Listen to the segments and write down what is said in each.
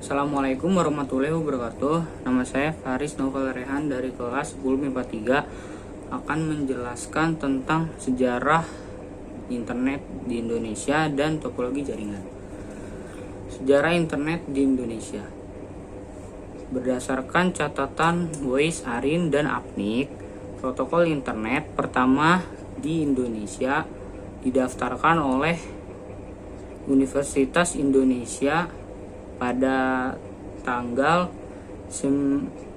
Assalamualaikum warahmatullahi wabarakatuh. Nama saya Faris Novel Rehan dari kelas 10 MIPA 3 akan menjelaskan tentang sejarah internet di Indonesia dan topologi jaringan. Sejarah internet di Indonesia. Berdasarkan catatan Weiss, Arin, dan Apnik, protokol internet pertama di Indonesia didaftarkan oleh Universitas Indonesia pada tanggal 24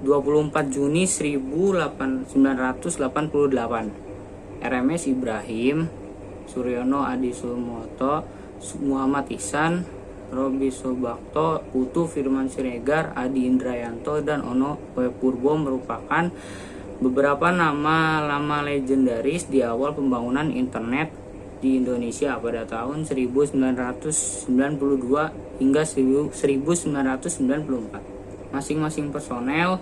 Juni 1988. RMS Ibrahim, Suryono Adi Sumoto, Muhammad Ihsan, Robi Sobakto, Putu Firman Siregar, Adi Indrayanto, dan Ono W. Purbo merupakan beberapa nama lama legendaris di awal pembangunan internet di Indonesia pada tahun 1992 hingga 1994. Masing-masing personel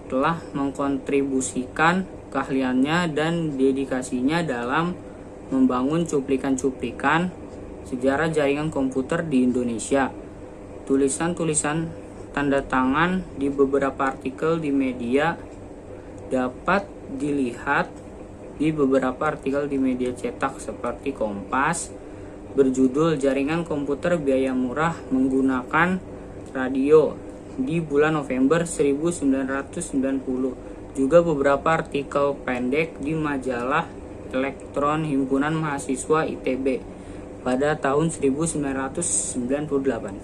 telah mengkontribusikan keahliannya dan dedikasinya dalam membangun cuplikan-cuplikan sejarah jaringan komputer di Indonesia. Tulisan-tulisan tanda tangan di beberapa artikel di media dapat dilihat di beberapa artikel di media cetak seperti Kompas berjudul Jaringan Komputer Biaya Murah Menggunakan Radio di bulan November 1990. Juga beberapa artikel pendek di majalah Elektron Himpunan Mahasiswa ITB pada tahun 1998.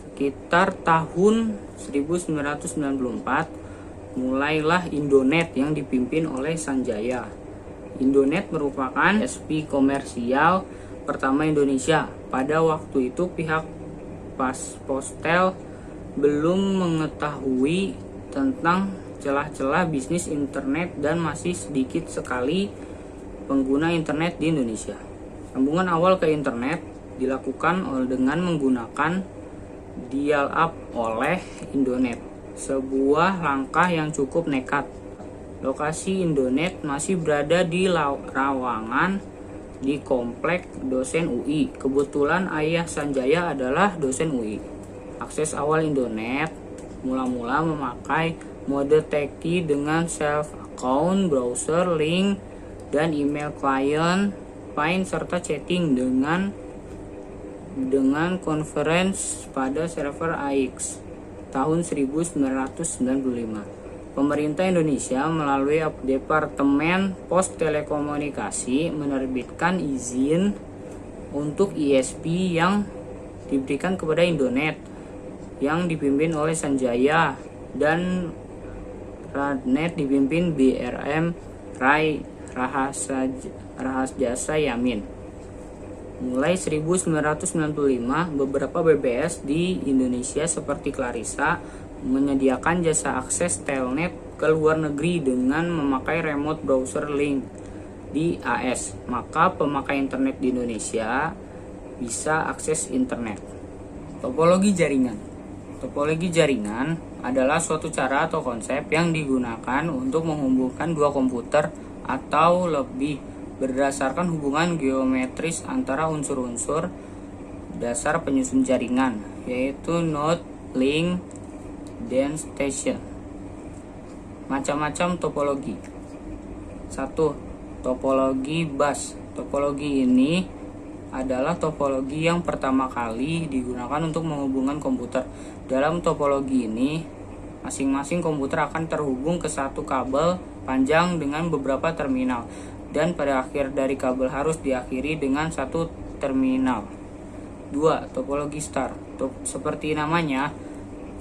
Sekitar tahun 1994 mulailah Indonet yang dipimpin oleh Sanjaya. Indonet merupakan SP komersial pertama Indonesia. Pada waktu itu pihak Postel belum mengetahui tentang celah-celah bisnis internet dan masih sedikit sekali pengguna internet di Indonesia. Sambungan awal ke internet dilakukan dengan menggunakan dial-up oleh Indonet, sebuah langkah yang cukup nekat. Lokasi Indonet masih berada di Rawangan di komplek dosen UI. Kebetulan ayah Sanjaya adalah dosen UI. Akses awal Indonet mula-mula memakai mode teki dengan self account, browser, link, dan email client, Find, serta chatting dengan conference pada server AIX tahun 1995. Pemerintah Indonesia melalui Departemen Pos Telekomunikasi menerbitkan izin untuk ISP yang diberikan kepada Indonet yang dipimpin oleh Sanjaya dan Radnet dipimpin BRM Rai Rahasjasa Yamin. Mulai 1995, beberapa BBS di Indonesia seperti Clarissa menyediakan jasa akses telnet ke luar negeri dengan memakai remote browser link di AS. Maka pemakai internet di Indonesia bisa akses internet. Topologi jaringan. Topologi jaringan adalah suatu cara atau konsep yang digunakan untuk menghubungkan dua komputer atau lebih berdasarkan hubungan geometris antara unsur-unsur dasar penyusun jaringan, yaitu node, link, dan station. Macam-macam topologi. 1. Topologi bus. Topologi ini adalah topologi yang pertama kali digunakan untuk menghubungkan komputer. Dalam topologi ini, masing-masing komputer akan terhubung ke satu kabel panjang dengan beberapa terminal, dan pada akhir dari kabel harus diakhiri dengan satu terminal. 2. Topologi star. Seperti namanya,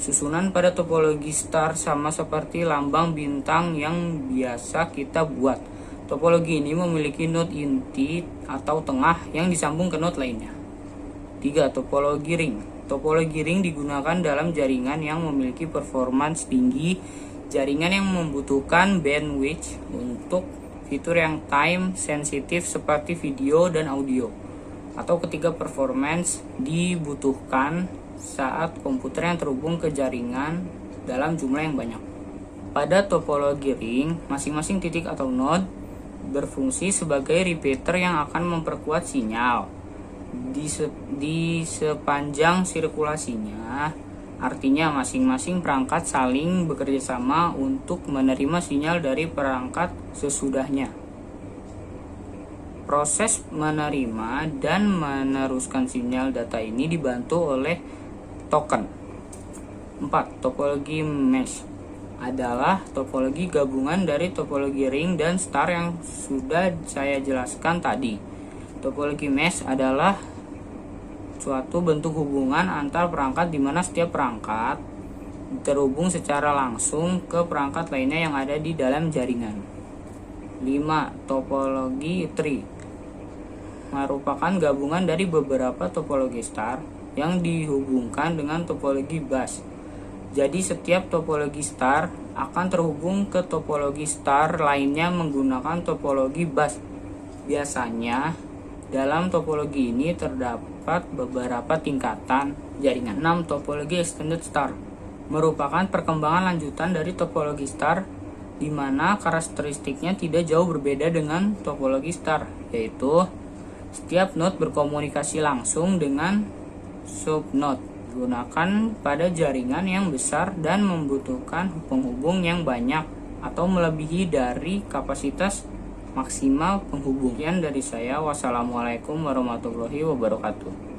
susunan pada topologi star sama seperti lambang bintang yang biasa kita buat. Topologi ini memiliki node inti atau tengah yang disambung ke node lainnya. 3. Topologi ring. Topologi ring digunakan dalam jaringan yang memiliki performance tinggi, jaringan yang membutuhkan bandwidth untuk fitur yang time sensitif seperti video dan audio. Atau ketiga, performance dibutuhkan saat komputer yang terhubung ke jaringan dalam jumlah yang banyak. Pada topologi ring, masing-masing titik atau node berfungsi sebagai repeater yang akan memperkuat sinyal. Di sepanjang sirkulasinya Artinya masing-masing perangkat saling bekerja sama untuk menerima sinyal dari perangkat sesudahnya. Proses menerima dan meneruskan sinyal data ini dibantu oleh token. 4. Topologi mesh adalah topologi gabungan dari topologi ring dan star yang sudah saya jelaskan tadi. Topologi mesh adalah suatu bentuk hubungan antar perangkat di mana setiap perangkat terhubung secara langsung ke perangkat lainnya yang ada di dalam jaringan. 5. Topologi tree merupakan gabungan dari beberapa topologi star yang dihubungkan dengan topologi bus. Jadi setiap topologi star akan terhubung ke topologi star lainnya menggunakan topologi bus. Biasanya dalam topologi ini terdapat beberapa tingkatan jaringan. 6. Topologi extended star merupakan perkembangan lanjutan dari topologi star di mana karakteristiknya tidak jauh berbeda dengan topologi star, yaitu setiap node berkomunikasi langsung dengan subnode digunakan pada jaringan yang besar dan membutuhkan penghubung yang banyak atau melebihi dari kapasitas maksimal penghubung. Sekian dari saya. Wassalamualaikum warahmatullahi wabarakatuh.